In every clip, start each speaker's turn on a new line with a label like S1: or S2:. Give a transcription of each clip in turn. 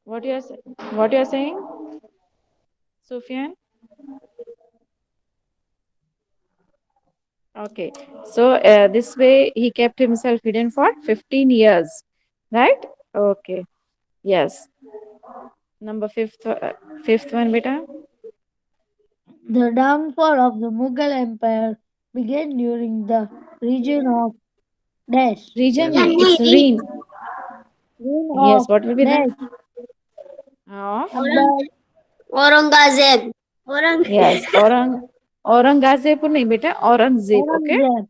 S1: What you are what you are saying, Sufyan? Okay, so this way he kept himself hidden for 15 years, right? Okay, yes. Number fifth one, beta.
S2: The downfall of the Mughal Empire began during the region of Dash.
S1: Region, it's Reen.
S2: Reign
S1: Yes,
S2: of
S1: what will be the
S2: Dash
S1: of?
S2: Akbar.
S3: Aurangzeb. Aurang.
S1: Yes, Aurangzeb नहीं बेटा, Aurangzeb. Okay,
S2: Aurangzeb.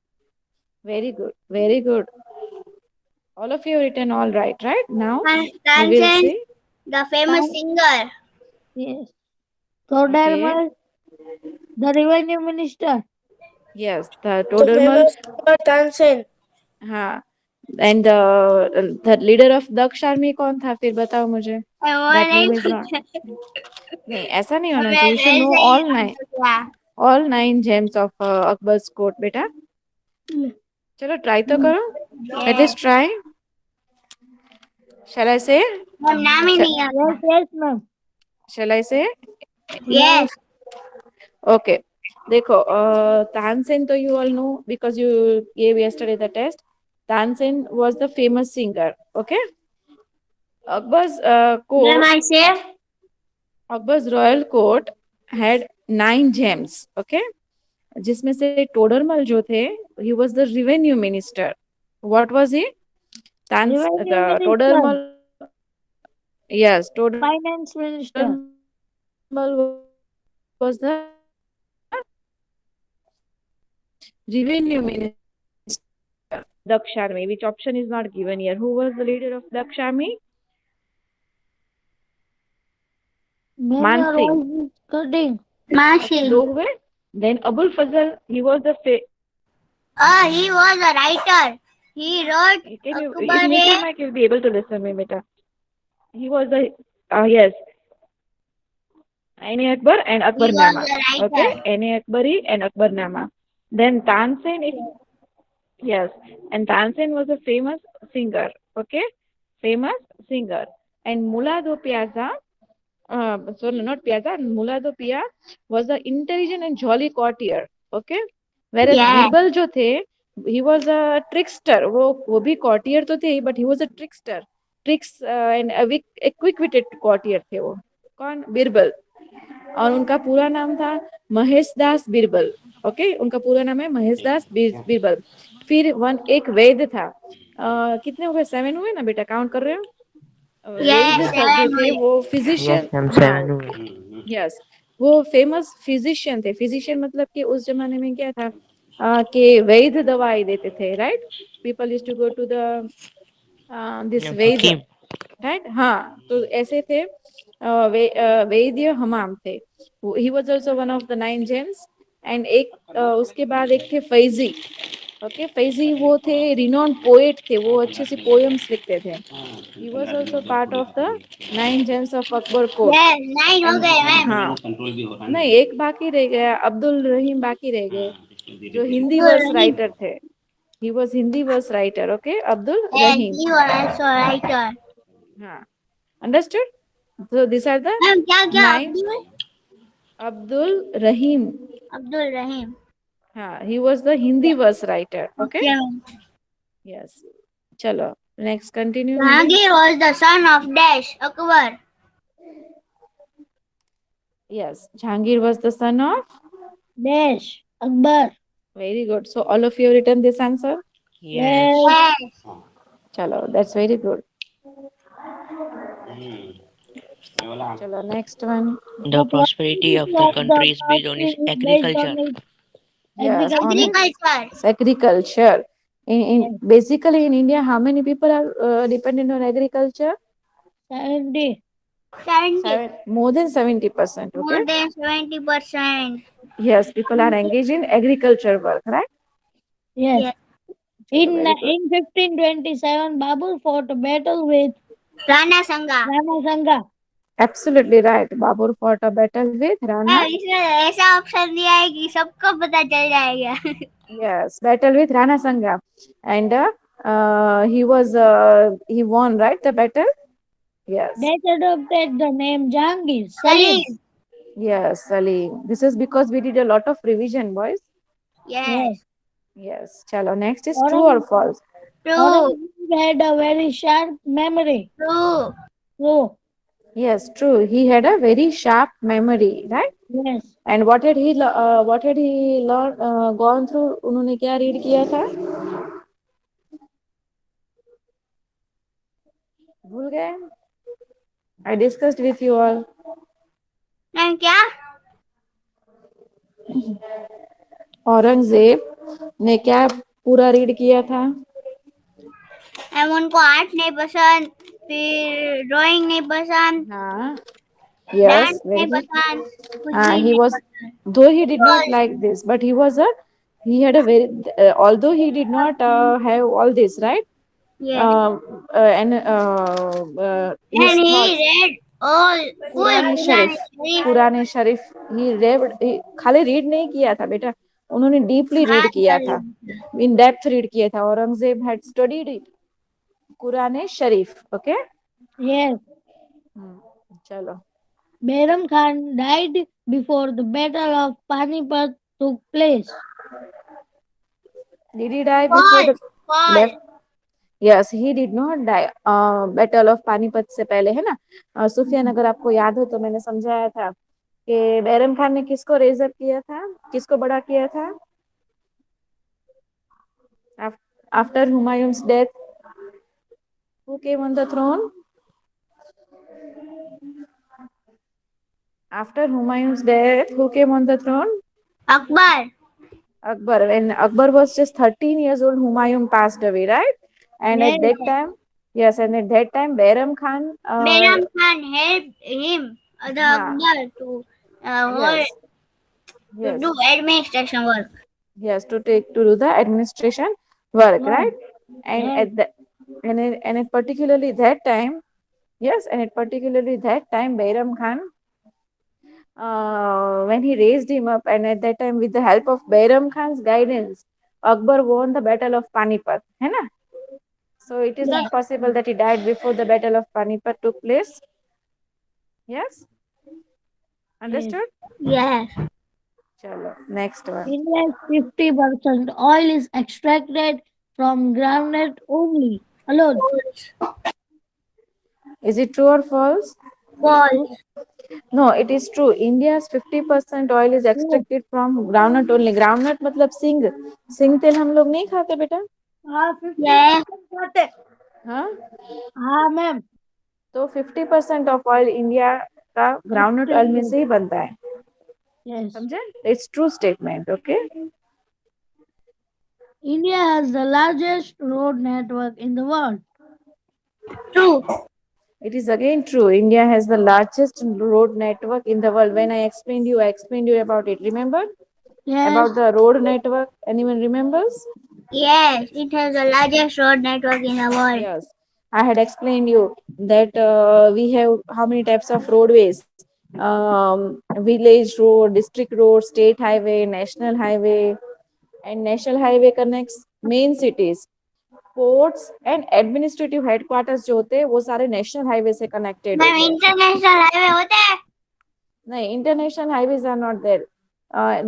S1: very good, very good. All of you written all right, right? Now we will
S3: Tansen,
S1: see.
S3: the famous
S2: Tan-
S3: singer.
S2: yes.
S1: Okay,
S2: Todarmal, the revenue minister.
S1: yes, the
S3: The
S1: Todarmal.
S3: famous singer Tansen.
S1: हाँ, and the leader of Daksh army कौन था फिर बताओ मुझे.
S3: वो
S1: That
S3: नहीं
S1: name is not.
S3: पूछा.
S1: नहीं ऐसा नहीं होना
S3: मैं
S1: चाहिए. You should know
S3: ऐसे ही आंसर किया.
S1: all nine gems of Akbar's court बेटा. चलो try तो करो. At
S3: Yes.
S1: least try. Shall I say?
S3: Ma'am नाम ही नहीं
S2: Yes,
S3: आता.
S2: yes, ma'am.
S1: Shall I say?
S2: Yes.
S3: Yes.
S1: Okay. देखो, Tansen तो you all know because you gave yesterday the test. Tansen was the famous singer. Okay. Akbar's
S3: Then
S1: court,
S3: I say
S1: Akbar's royal court had 9 gems. Okay. जिसमें से टोडरमल जो थे, he was the revenue minister. What was he?
S2: Revenue
S1: The
S2: minister.
S1: Todormal, yes, Todormal was
S2: Finance
S1: the
S2: minister.
S1: revenue minister of Daksh Army, which option is not given here. Who was the leader of Daksh Army?
S2: Many
S1: Man
S2: are
S1: Singh.
S2: voices cutting.
S1: Okay,
S3: Mashi.
S1: दो हुए. Then Abul Fazl, he was the
S3: He was a writer. He wrote
S1: can you
S3: Akbar
S1: in muted mic you'll be able to listen me beta. He was the yes, Aine Akbar and
S3: He was
S1: Akbarnama.
S3: a
S1: Okay,
S3: writer.
S1: Aine Akbari and Akbarnama. Then Tansen, yes, and Tansen was a famous singer. Okay, famous singer. And Mulado Piazza, sorry, not Piazza, Mulado Pia was the intelligent and jolly courtier. Okay, whereas
S3: Yes.
S1: Birbal जो थे, he was a trickster. वो भी courtier तो थे, but he was a trickster. Tricks and a quick-witted courtier थे वो. कौन? बिरबल. और उनका पूरा नाम था महेश दास बिरबल. ओके, उनका पूरा नाम है महेश दास बिरबल. फिर एक वैद्य था. कितने हुए? 7 हुए ना बेटा, काउंट कर रहे हो?
S3: Yes.
S1: वैद्य था जो थे
S3: Seven.
S1: वो
S4: Yes,
S1: फिजिशियन.
S4: ma'am,
S1: हाँ,
S4: 7
S1: यस, वो फेमस फिजिशियन थे. फिजिशियन मतलब कि उस जमाने में क्या था, कि वैद्य दवाई देते थे. Right, people used to go to the this vaidya.
S4: Hakim.
S1: Right, हाँ, तो ऐसे थे. वैद्य हमाम थे. He was also one of the 9 gems. And एक उसके बाद एक थे फैजी. ओके, फैजी वो थे रिनोन पोएट थे. वो अच्छे से पोएम्स लिखते थे. He was also part of the 9 gems of Akbar court.
S3: Yes. Nine हो
S1: एंड
S3: गए मैम.
S1: हाँ, नहीं एक बाकी रह गया, अब्दुल रहीम बाकी रह गए, जो Hindi
S3: Abdul
S1: verse
S3: Rahim.
S1: Writer थे. He was Hindi verse writer. Okay, Abdul
S3: Yes.
S1: Rahim.
S3: He was also a writer.
S1: हाँ, understood. So these are the
S3: ma'am क्या क्या
S1: 9. Abdul Rahim.
S3: Abdul Rahim.
S1: हाँ, he was the Hindi verse writer. Okay.
S3: Okay, ma'am.
S1: Yes. चलो, next continue Hindi.
S3: Jahangir was the son of Dash Akbar.
S1: Yes, Jahangir was the son of.
S2: Dash. Akbar.
S1: Very good. So all of you have written this answer.
S4: Yes.
S2: Yes.
S3: Yes.
S1: चलो, that's very good. चलो, next one.
S4: The prosperity of the country is based on its
S2: Country is based
S4: agriculture.
S2: on its
S1: Yes, on
S2: agriculture.
S1: its
S3: Agriculture.
S1: agriculture.
S2: Yes.
S1: Basically in India, how many people are dependent on agriculture?
S2: 70.
S3: 70.
S1: More than 70%.
S3: More
S1: Okay.
S3: than 70%.
S1: Yes, people are engaged in agriculture work, right?
S2: Yes.
S3: Yes.
S1: Chalo, very good.
S2: In 1527, Babur fought a battle with
S3: Rana Sangha.
S2: Rama Sanga.
S1: Absolutely right. Babur fought a battle with Rana.
S3: इसमें ऐसा option दिया है कि सबको पता चल जाएगा.
S1: Yes, battle with Rana Sangha. And he won, right, the battle? Yes.
S2: That adopted the name Jahangir. Salim.
S3: Salim.
S1: Yes, Salim. This is because we did a lot of revision, boys.
S2: Yes.
S3: Yes.
S1: Yes. Chalo. Next is true or
S2: Aurangzeb,
S1: false?
S3: True.
S2: Aurangzeb had a very sharp memory.
S3: True.
S2: True.
S1: Yes, true. He had a very sharp memory, right?
S2: Yes.
S1: And what had he learned gone through? उन्होंने क्या read किया था? भूल गए? I discussed with you all.
S3: नहीं क्या?
S1: औरंगजेब ने क्या पूरा रीड किया था?
S3: हम उनको आर्ट नहीं पसंद, फिर ड्राइंग नहीं पसंद,
S1: हाँ.
S3: डांस
S1: Yes,
S3: नहीं
S1: very.
S3: पसंद, कुछ भी
S1: He
S3: नहीं
S1: was,
S3: पसंद.
S1: though he did not
S3: Because
S1: like this, but he had a very, although he did not have all this, right?
S3: yes.
S1: And his
S3: And he
S1: thoughts,
S3: read all full
S1: Quran
S3: Quran
S1: Sharif,
S3: Sharif.
S1: Quran शरीफ, खाली read नहीं किया था बेटा, उन्होंने deeply
S3: हाँ
S1: read किया था,
S3: चलो.
S1: इन डेप्थ रीड किया था. Aurangzeb had studied it, Quran Sharif. Okay.
S2: Yes.
S1: चलो.
S2: Behram Khan died before the Battle of Panipat took place.
S1: Did he die before the
S3: False. False.
S1: left? Yes, he did not die. Battle of Panipat से पहले, है ना? सुफियान, अगर आपको याद हो तो मैंने समझाया था कि बैरम खान ने किसको रेज अप किया था, किसको बड़ा किया था? After Humayun's death, who came on the throne? After Humayun's death, who came on the throne?
S3: Akbar.
S1: Akbar. When Akbar was just 13 years old, Humayun passed away, right? And
S2: Yes.
S1: at that time, yes, and at that time, Behram Khan,
S3: Behram Khan helped him, the
S1: हाँ,
S3: Akbar, to
S1: yes,
S3: to
S1: yes,
S3: do administration work.
S1: yes, to do the administration work,
S2: Yes.
S1: right? And
S2: Yes.
S1: at the and at particularly that time, yes, and at particularly that time, Behram Khan, when he raised him up, and at that time, with the help of Behram Khan's guidance, Akbar won the battle of Panipat, है ना? So it is
S3: Yes.
S1: not possible that he died before the battle of Panipat took place. Yes,
S2: Yes.
S1: understood?
S3: Yes.
S1: Chalo, next one.
S2: India's 50% oil is extracted from groundnut only. Alone.
S3: False.
S1: Is it true or false?
S3: False.
S1: No, it is true. India's 50% oil is
S2: True.
S1: extracted from groundnut only. Groundnut मतलब सिंग. सिंग तेल हम लोग नहीं खाते बेटा.
S2: हाँ 50%
S3: Yes.
S2: खाते.
S1: हाँ.
S2: हाँ मैम.
S1: तो 50% ऑफ ऑयल इंडिया का ग्राउंडनट ऑयल में से ही बनता है.
S2: Yes.
S1: समझे? It's true statement. Okay.
S2: India has the largest road network in the world.
S3: True.
S1: It is again true. India has the largest road network in the world. When I explained you about it. Remember?
S2: Yes.
S1: About the road network. Anyone remembers?
S3: Yes. It has the largest road network in the world.
S1: Yes. I had explained you that we have how many types of roadways? Village road, district road, state highway, national highway, and national highway connects main cities. Ports and administrative headquarters जो होते हैं वो सारे national highway से connected
S3: ma'am
S1: होते हैं.
S3: International highway होते हैं?
S1: नहीं, international highways are not there.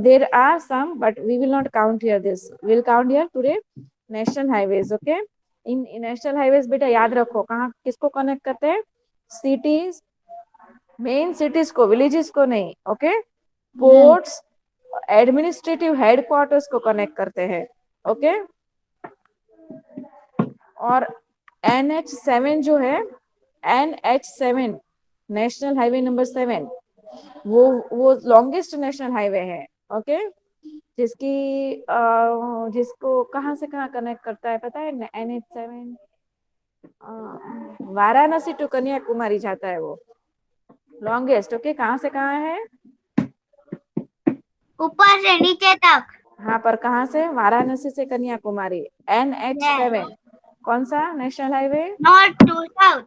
S1: There are some, but we will not count here this. We'll count here today national highways. Okay. In national highways बेटा याद रखो कहाँ किसको कनेक्ट करते हैं? सिटीज, मेन सिटीज को, विलेजेस को नहीं. ओके. पोर्ट्स, एडमिनिस्ट्रेटिव हेडक्वार्टर्स को कनेक्ट करते हैं. ओके. और NH7 जो है, NH7 नेशनल हाईवे नंबर 7, वो लॉन्गेस्ट नेशनल हाईवे है. ओके. जिसको कहाँ से कहाँ कनेक्ट करता है पता है? NH7 वाराणसी टू कन्याकुमारी जाता है वो लॉन्गेस्ट. ओके. कहाँ से कहाँ है?
S3: ऊपर से नीचे तक.
S1: हाँ, पर कहाँ से? वाराणसी से कन्याकुमारी. NH7 कौन सा national highway?
S3: North to south.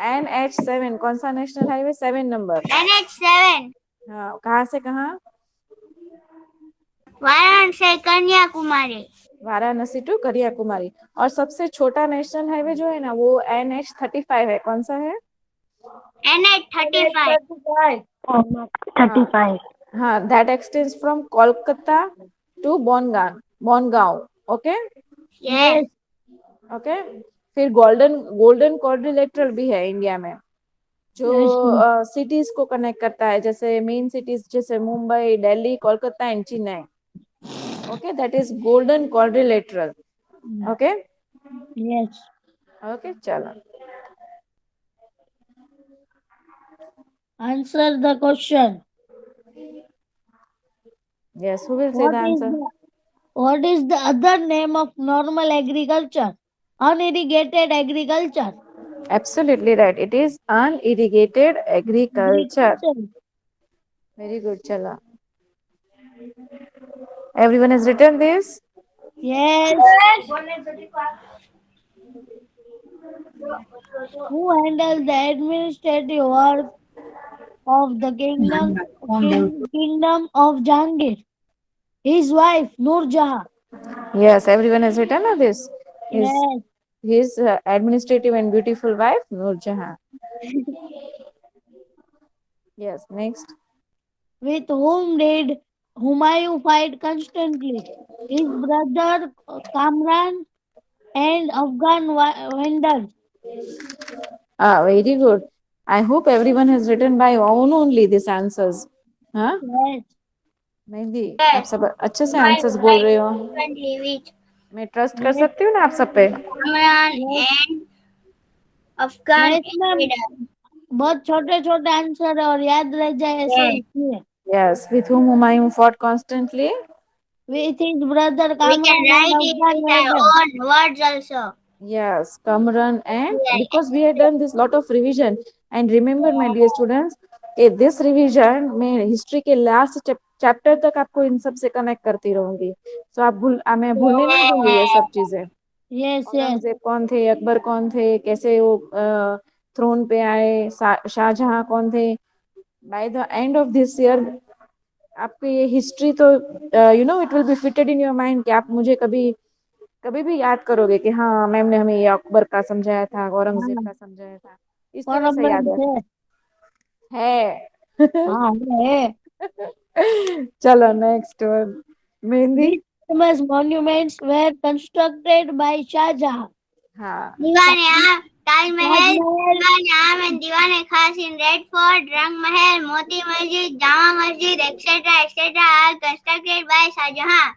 S1: NH7 कौन सा नेशनल हाईवे? 7 नंबर.
S3: NH7
S1: हाँ, कहाँ से कहाँ?
S3: वाराणसी से कन्याकुमारी.
S1: वाराणसी टू कन्याकुमारी। और सबसे छोटा नेशनल हाईवे जो है ना वो NH 35 है। कौन सा है?
S3: NH 35.
S2: 35.
S1: हाँ, that extends from Kolkata to bongaon. Okay
S3: Yes.
S2: Yes.
S1: Okay. फिर गोल्डन गोल्डन क्वाड्रिलेटरल भी है इंडिया में, जो
S2: Yes.
S1: सिटीज को कनेक्ट करता है, जैसे मेन सिटीज जैसे Mumbai, Delhi, Kolkata and Chennai. Okay, that is golden quadrilateral. Okay
S2: Yes.
S1: Okay, चलो
S2: Answer the question.
S1: Yes, who will say the
S2: What is
S1: answer?
S2: the what is the other name of normal agriculture? Unirrigated agriculture.
S1: Absolutely right, it is unirrigated agriculture.
S2: Agriculture.
S1: Very good, chala. Everyone has written this?
S2: Yes. Who handles the administrative work of the kingdom of Jahangir? His wife Noor Jahan.
S1: Yes, everyone has written this.
S2: Yes.
S1: His administrative and beautiful wife, Noor Jahan. Yes, next.
S2: With whom did Humayun fight constantly? His brother Kamran and Afghan vendors.
S1: Ah, very good. I hope everyone has written by own only these answers. हाँ
S2: Yes.
S1: Mehndi, आप
S3: Yes.
S1: सब अच्छे से
S3: My
S1: answers बोल रहे हो।
S3: friendly with
S1: मैं trust कर
S2: Yes.
S1: सकती हूँ ना आप सब पे?
S3: Amran
S2: Yes.
S3: and Afghan
S2: Yes, ma'am.
S3: invaders.
S2: बहुत छोटे छोटे आंसर है और याद रह जाए ऐसे
S3: Yes.
S2: इसलिए.
S1: Yes, with whom Humayun fought constantly?
S2: With his brother
S3: We
S2: Kamran
S3: can
S2: and
S3: write it
S2: Afghan
S3: with our
S2: vendors.
S3: own words also.
S1: Yes, Kamran, and
S3: Yes.
S1: because we had done this lot of revision, and remember my dear students, this revision में history के last chapter तक आपको इन सब से connect करती रहूंगी, तो आप मैं भूलने नहीं दूंगी ये सब चीजें।
S2: Yes, yes.
S1: औरंगजेब कौन थे, अकबर कौन थे, कैसे वो थ्रोन पे आए, शाहजहां कौन थे। By the end of this year आपको ये हिस्ट्री तो it will be fitted in your mind कि आप मुझे कभी कभी भी याद करोगे कि हाँ मैम ने हमें ये अकबर का समझाया था, औरंगजेब
S2: हाँ,
S1: का समझाया था, इस
S2: और
S1: तरह से याद
S2: है.
S1: है।
S2: हाँ, है.
S1: चलो next one, mehndi.
S2: These famous monuments were constructed by Shah Jahan.
S1: हाँ
S3: Diwane Am, Taj Mahal,
S2: Mahal.
S3: Diwane Am and Diwane Khas in Red Fort, Rang Mahal, Moti Masjid, Jama Masjid, etc. are constructed by Shah Jahan.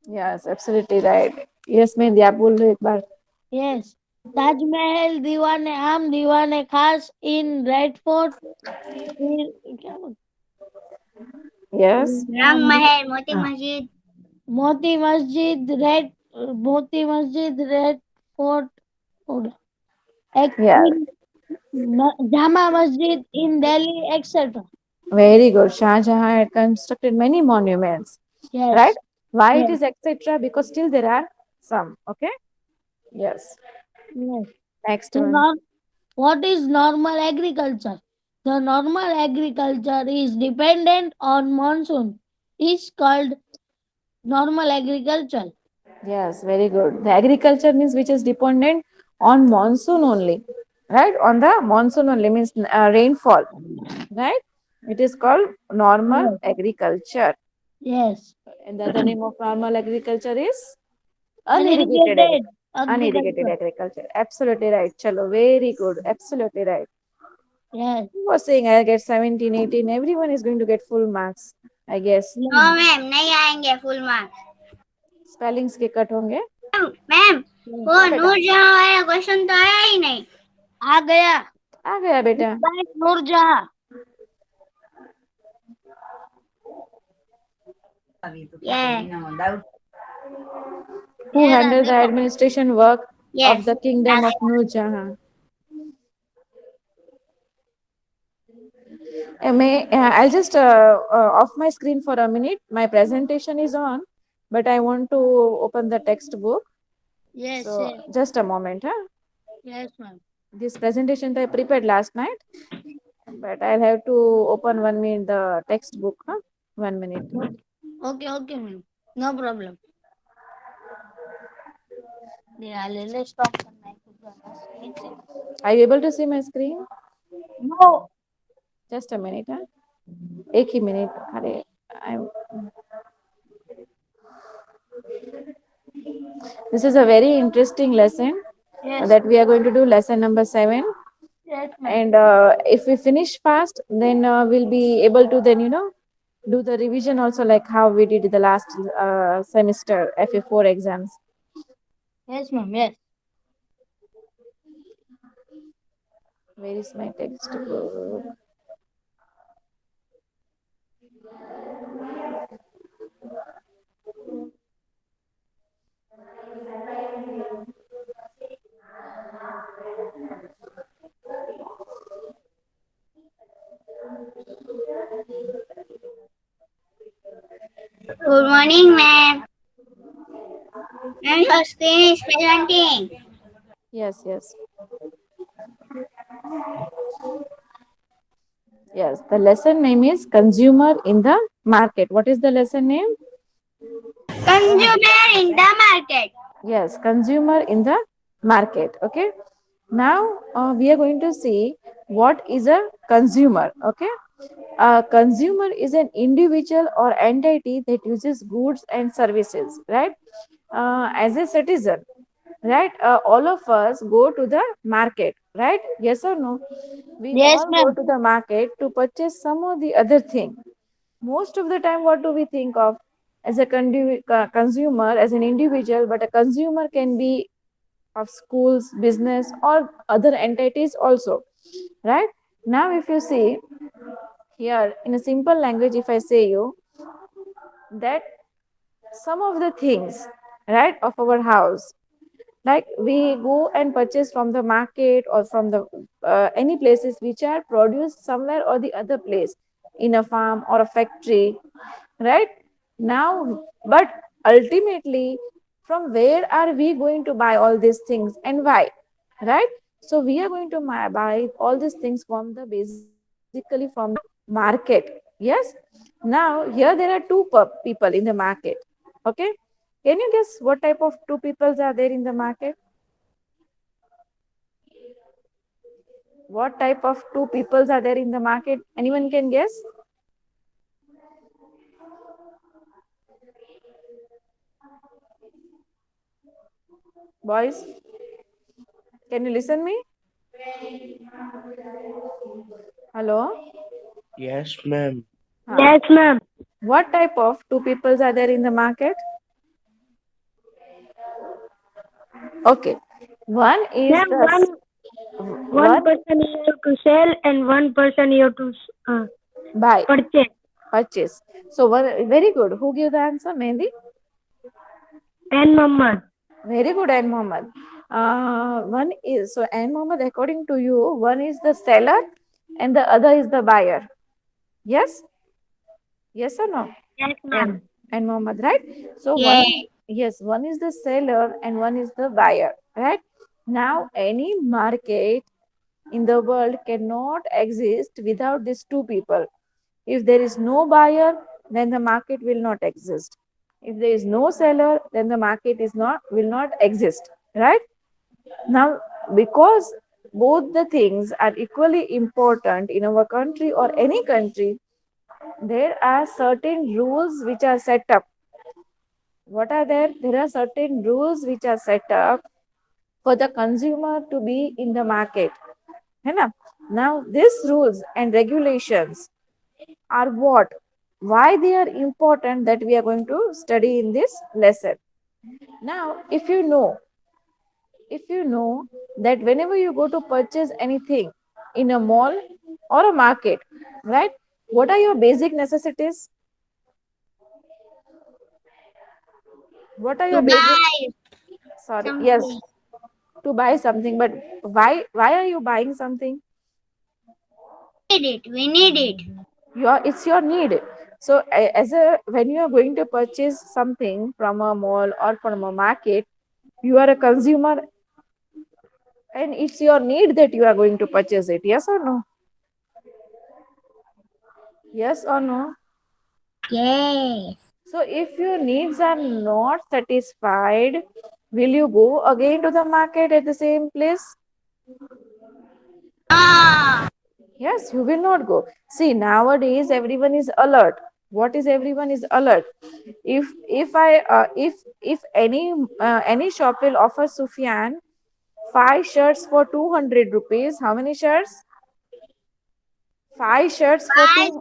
S1: Yes absolutely right. Yes mehndi आप बोल रहे हो एक बार।
S2: Yes. Taj Mahal, Diwane Am, Diwane Khas in Red Fort. क्या बोल-
S1: yes
S3: Rang Mahal, Moti Masjid.
S2: Moti Masjid, Red Fort,
S1: yes
S2: Jama Masjid in Delhi, etc.
S1: very good, Shahjahan had constructed many monuments,
S2: Yes.
S1: right? Why it
S2: Yes.
S1: is etc, because still there are some. Okay, yes,
S2: Yes.
S1: next
S2: The
S1: one.
S2: what is normal agriculture? The normal agriculture is dependent on monsoon. Is called normal agriculture.
S1: Yes, very good. The agriculture means which is dependent on monsoon only, right? On the monsoon only means rainfall, right? It is called normal
S2: Yes.
S1: agriculture.
S2: Yes.
S1: And the other name of normal agriculture is unirrigated
S2: Unirrigated
S1: unirrigated
S2: agriculture.
S1: agriculture. Absolutely right. Chalo, very good. Absolutely right.
S2: Yes.
S1: Who was saying I'll get 17, 18? Everyone is going to get full marks, I guess.
S3: No ma'am, नहीं आएंगे full marks.
S1: Spellings के cut होंगे।
S3: Ma'am वो
S1: हाँ बेटा,
S3: नूरजहां वाला question तो आया ही नहीं.
S2: आ गया.
S1: आ गया बेटा।
S2: Noor Jahan.
S3: Yeah.
S1: Who handled the administration work
S3: Yes.
S1: of the kingdom of Nur Jahan? I'll just off my screen for a minute. My presentation is on, but I want to open the textbook.
S2: Yes.
S1: So
S2: Yes.
S1: just a moment. Huh?
S2: Yes, ma'am.
S1: This presentation I prepared last night, but I'll have to open 1 minute the textbook. Huh? 1 minute.
S2: Okay, okay, ma'am. No problem. ले ले stop करना है खुद का screen से.
S1: Are you able to see my screen?
S2: No.
S1: Just a minute. Huh? एक ही minute. अरे, I'm. This is a very interesting lesson
S2: Yes.
S1: that we are going to do. Lesson number 7.
S2: Yes, ma'am.
S1: And if we finish fast, then we'll be able to then do the revision also, like how we did the last semester FA4 exams.
S2: Yes, ma'am. Yes.
S1: Where is my textbook?
S3: Good morning, ma'am. Ma'am, your screen is presenting.
S1: Yes, yes. Yes, the lesson name is Consumer in the Market. What is the lesson name?
S3: Consumer in the market.
S1: Yes, Consumer in the Market. Okay. Now we are going to see what is a consumer. Okay. A consumer is an individual or entity that uses goods and services, right? As a citizen, right? All of us go to the market, right? Yes or no? We
S2: Yes,
S1: all go
S2: ma'am.
S1: to the market to purchase some or the other thing. Most of the time, what do we think of as a consumer, as an individual? But a consumer can be of schools, business, or other entities also, right? Now, if you see here in a simple language, if I say you that some of the things, right, of our house, like we go and purchase from the market or from the any places which are produced somewhere or the other place, in a farm or a factory, right? Now, but ultimately, from where are we going to buy all these things and why, right? So we are going to buy all these things from the basically from the market. Yes. Now here there are two people in the market. Okay. Can you guess what type of two peoples are there in the market? What type of two peoples are there in the market? Anyone can guess? Boys, can you listen me? Hello?
S4: Yes, ma'am.
S2: Yes, ma'am.
S1: What type of two peoples are there in the market? Okay. One is
S2: Ma'am,
S1: the
S2: one
S1: one
S2: person you have to sell and one person you have to
S1: buy,
S2: purchase.
S1: purchase. So one, very good. Who gave the answer? Mehndi?
S2: And Muhammad.
S1: Very good, and Mohammed. One is so, and Mohammed, according to you, one is the seller and the other is the buyer. Yes? Yes or no?
S2: Yes, ma'am.
S1: And Mohammed, right? So one,
S3: Yeah.
S1: yes, one is the seller and one is the buyer, right? Now, any market in the world cannot exist without these two people. If there is no buyer, then the market will not exist. If there is no seller, then the market is not will not exist, right? Now, because both the things are equally important in our country or any country, there are certain rules which are set up. What are there? There are certain rules which are set up for the consumer to be in the market. है ना? Now, these rules and regulations are what? Why they are important, that we are going to study in this lesson. Now, if you know that whenever you go to purchase anything in a mall or a market, right? What are your basic necessities? What are
S3: To
S1: your basic?
S3: buy
S1: Sorry, yes,
S3: something.
S1: to buy something. But why are you buying something?
S3: Need it. We need it.
S1: It's your need. So as a when you are going to purchase something from a mall or from a market, you are a consumer and it's your need that you are going to purchase it. Yes or no? Yes or no?
S3: Yes.
S1: So if your needs are not satisfied, Will you go again to the market at the same place?
S3: No.
S1: Yes, you will not go. See, nowadays everyone is alert. What is everyone is alert? If any shop will offer Sufyan five shirts for 200 rupees, how many shirts? Five shirts for
S3: Why,
S1: two.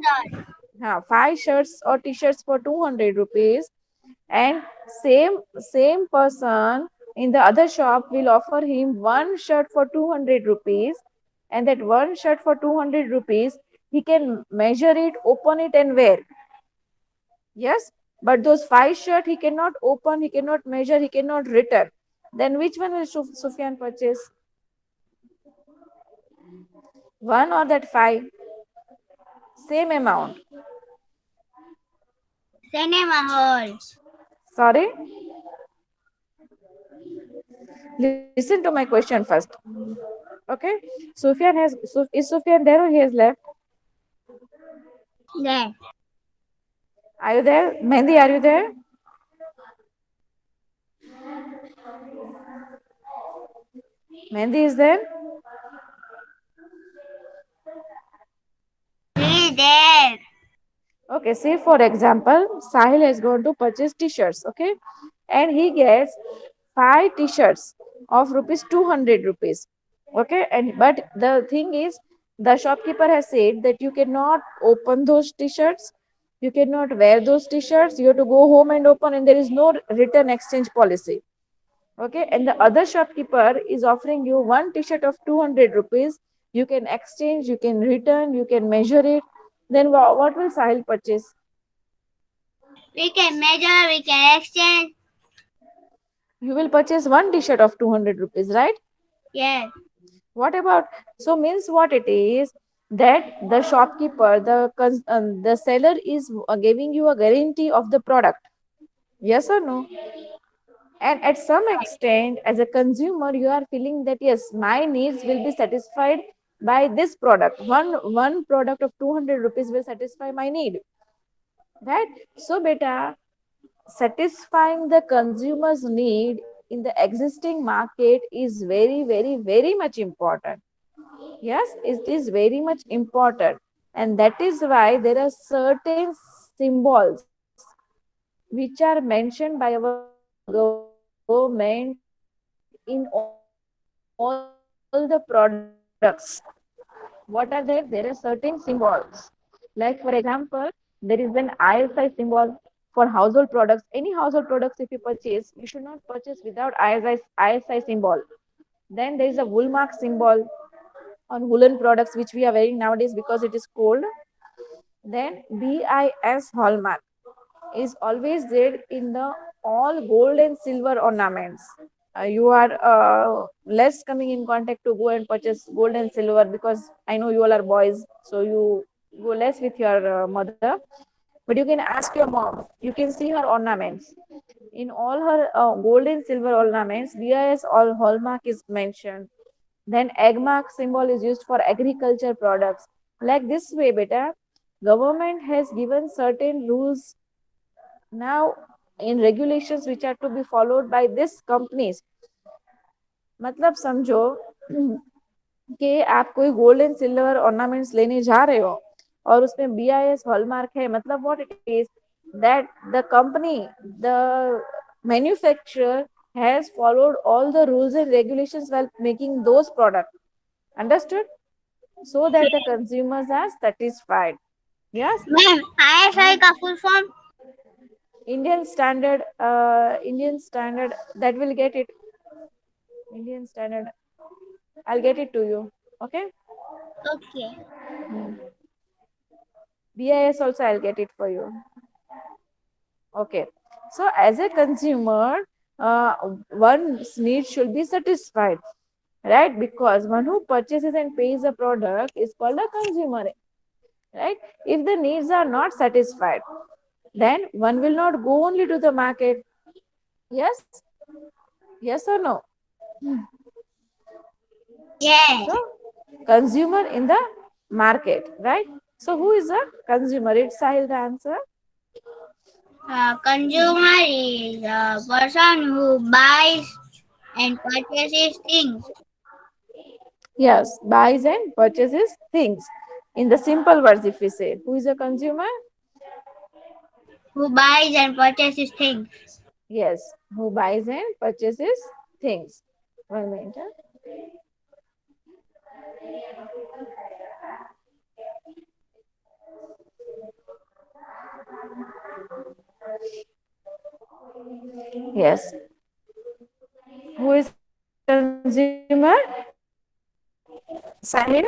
S3: sir?
S1: Five shirts or t-shirts for 200 rupees, and same person in the other shop will offer him one shirt for 200 rupees, and that one shirt for 200 rupees he can measure it, open it and wear. Yes, but those five shirt he cannot open, he cannot measure, he cannot return. Then which one will Sufyan purchase? One or that five? Same amount.
S3: Cinema hall.
S1: Sorry, listen to my question first. Okay, is Sufyan there or he has left?
S3: There.
S1: Are you there? Mehendi, are you there? Mehendi is there?
S3: He is there.
S1: Okay, say for example, Sahil has gone to purchase t-shirts, okay, and he gets five t-shirts of rupees 200 rupees, okay, and but the thing is, the shopkeeper has said that you cannot open those t-shirts, you cannot wear those t-shirts, you have to go home and open, and there is no return exchange policy. Okay, and the other shopkeeper is offering you one t-shirt of 200 rupees, you can exchange, you can return, you can measure it. Then what will Sahil purchase?
S3: We can measure, we can exchange.
S1: You will purchase one t-shirt of 200 rupees, right?
S3: Yes.
S1: What about, so means what it is, that the shopkeeper, the seller is giving you a guarantee of the product. Yes or no? And at some extent, as a consumer, you are feeling that yes, my needs will be satisfied by this product. One product of 200 rupees will satisfy my need, right? So beta, satisfying the consumer's need in the existing market is very, very, very much important. Yes, it is very much important, and that is why there are certain symbols which are mentioned by our government in all the products. What are there? There are certain symbols. Like, for example, there is an ISI symbol for household products. Any household products, if you purchase, you should not purchase without ISI symbol. Then there is a Woolmark symbol on woolen products, which we are wearing nowadays because it is cold. Then BIS hallmark is always there in the all gold and silver ornaments. You are less coming in contact to go and purchase gold and silver because I know you all are boys, so you go less with your mother. But you can ask your mom, you can see her ornaments. In all her gold and silver ornaments, BIS all hallmark is mentioned. Then egg mark symbol is used for agriculture products. Like this way, beta, government has given certain rules now in regulations which are to be followed by these companies. मतलब समझो कि आप कोई gold and silver ornaments लेने जा रहे हो और उसमें BIS हॉलमार्क है, मतलब what it is, that the company, the manufacturer has followed all the rules and regulations while making those products. Understood? So that the consumers are satisfied. Yes,
S3: Ma'am, ISI का full form?
S1: Indian standard, that will get it. Indian standard, I'll get it to you. Okay.
S3: Okay.
S1: BIS also I'll get it for you. Okay. So as a consumer, one's need should be satisfied, right? Because one who purchases and pays a product is called a consumer, right? If the needs are not satisfied, then one will not go only to the market. Yes? Yes or no?
S3: Yes.
S1: So, consumer in the market, right? So, who is a consumer? It's Sahil the answer.
S3: Consumer is a person who buys and purchases things.
S1: Yes, buys and purchases things. In the simple words, if we say, who is a consumer?
S3: Who buys and purchases things.
S1: Yes, who buys and purchases things. 1 minute. Yes, who is consumer? Sahil?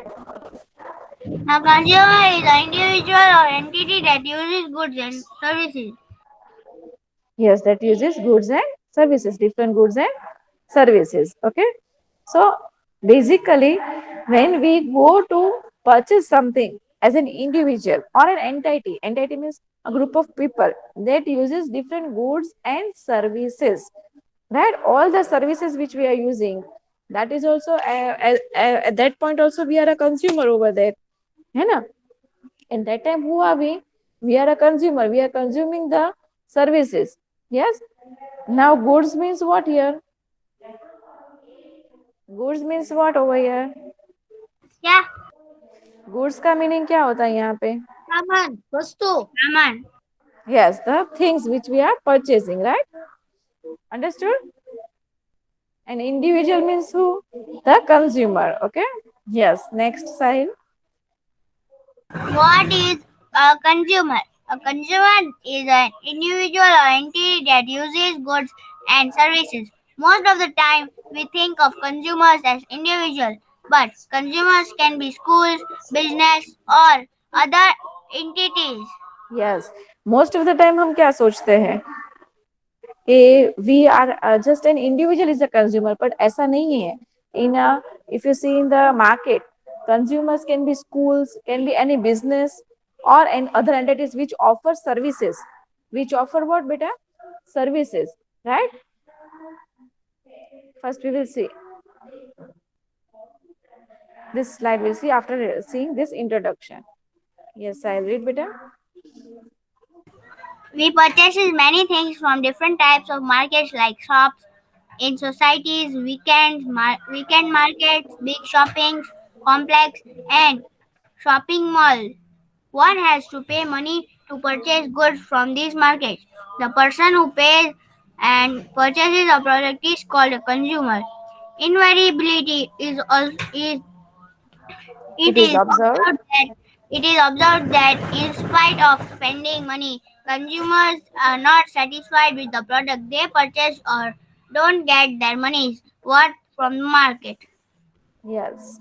S3: A consumer is an individual or entity that uses goods and services.
S1: Yes, that uses goods and services, different goods and services. Okay. So basically, when we go to purchase something as an individual or an entity means a group of people that uses different goods and services, right? All the services which we are using, that is also at that point also we are a consumer over there, है ना? And that time who are we? We are a consumer. We are consuming the services. Yes. Now goods means what here? Goods means what over here?
S3: Yeah,
S1: Goods का meaning क्या होता है यहाँ पे?
S2: सामान, वस्तु.
S3: saman.
S1: Yes, the things which we are purchasing, right? Understood? An individual means who? The consumer. Okay. Yes. Next, Sahil.
S3: What is a consumer? A consumer is an individual or entity that uses goods and services. Most of the time, we think of consumers as individuals, but consumers can be schools, business, or other entities.
S1: Yes. Most of the time हम क्या सोचते हैं? We are just an individual is a consumer, but ऐसा नहीं है. If you see in the market, consumers can be schools, can be any business or any other entities which offer services. Which offer what, beta? Services, right? First, we will see this slide. We'll see after seeing this introduction. Yes, I'll read, beta.
S3: We purchase many things from different types of markets like shops, in societies, weekend markets, big shopping complex, and shopping mall. One has to pay money to purchase goods from these markets. The person who pays and purchases a product is called a consumer. Invariability is
S1: It
S3: it
S1: is
S3: is
S1: observed.
S3: observed that in spite of spending money, consumers are not satisfied with the product they purchase or don't get their money's worth from the market.
S1: Yes,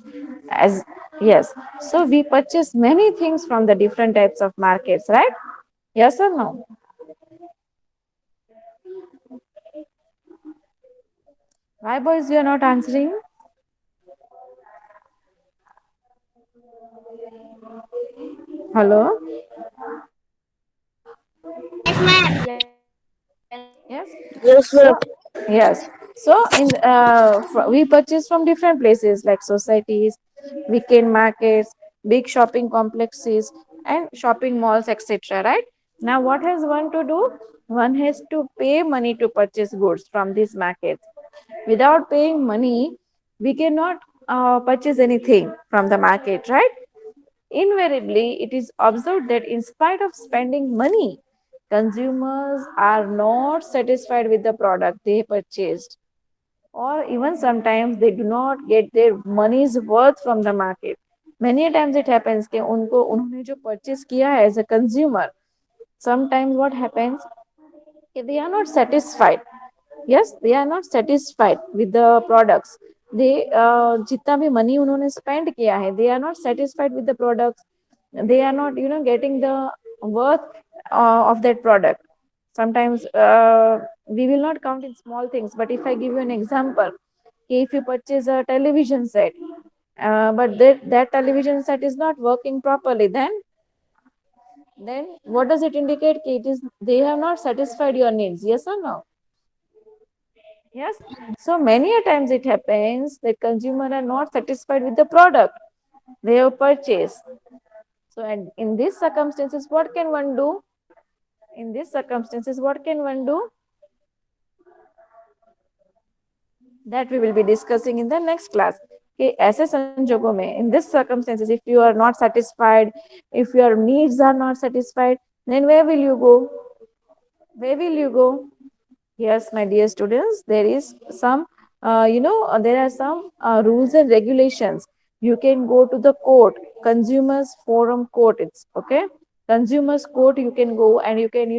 S1: as yes. So we purchase many things from the different types of markets, right? Yes or no? Why, boys, you are not answering? Hello?
S3: Yes, ma'am.
S1: Yes.
S4: Yes,
S1: So,
S4: ma'am.
S1: yes. So, we purchase from different places like societies, weekend markets, big shopping complexes, and shopping malls, etc. Right? Now, what has one to do? One has to pay money to purchase goods from these markets. Without paying money, we cannot purchase anything from the market, right? Invariably, it is observed that in spite of spending money, consumers are not satisfied with the product they purchased, or even sometimes they do not get their money's worth from the market. Many times it happens कि उन्होंने जो purchase किया है as a consumer, sometimes what happens, they are not satisfied. Yes, they are not satisfied with the products. they जितना भी money उन्होंने spend किया है, they are not satisfied with the products. They are not getting the worth of that product. Sometimes we will not count in small things, but if I give you an example, if you purchase a television set, but that television set is not working properly, then what does it indicate? It is they have not satisfied your needs. Yes or no? Yes. So many a times it happens that consumer are not satisfied with the product they have purchased. So and in these circumstances, what can one do? In these circumstances, what can one do? That we will be discussing in the next class. कि ऐसे संजोगों में, in this circumstances, if you are not satisfied, if your needs are not satisfied, then where will you go? Where will you go? Yes, my dear students, there is some, there are some rules and regulations. You can go to the court, consumers forum court. It's okay. Consumers court, you can go and you can,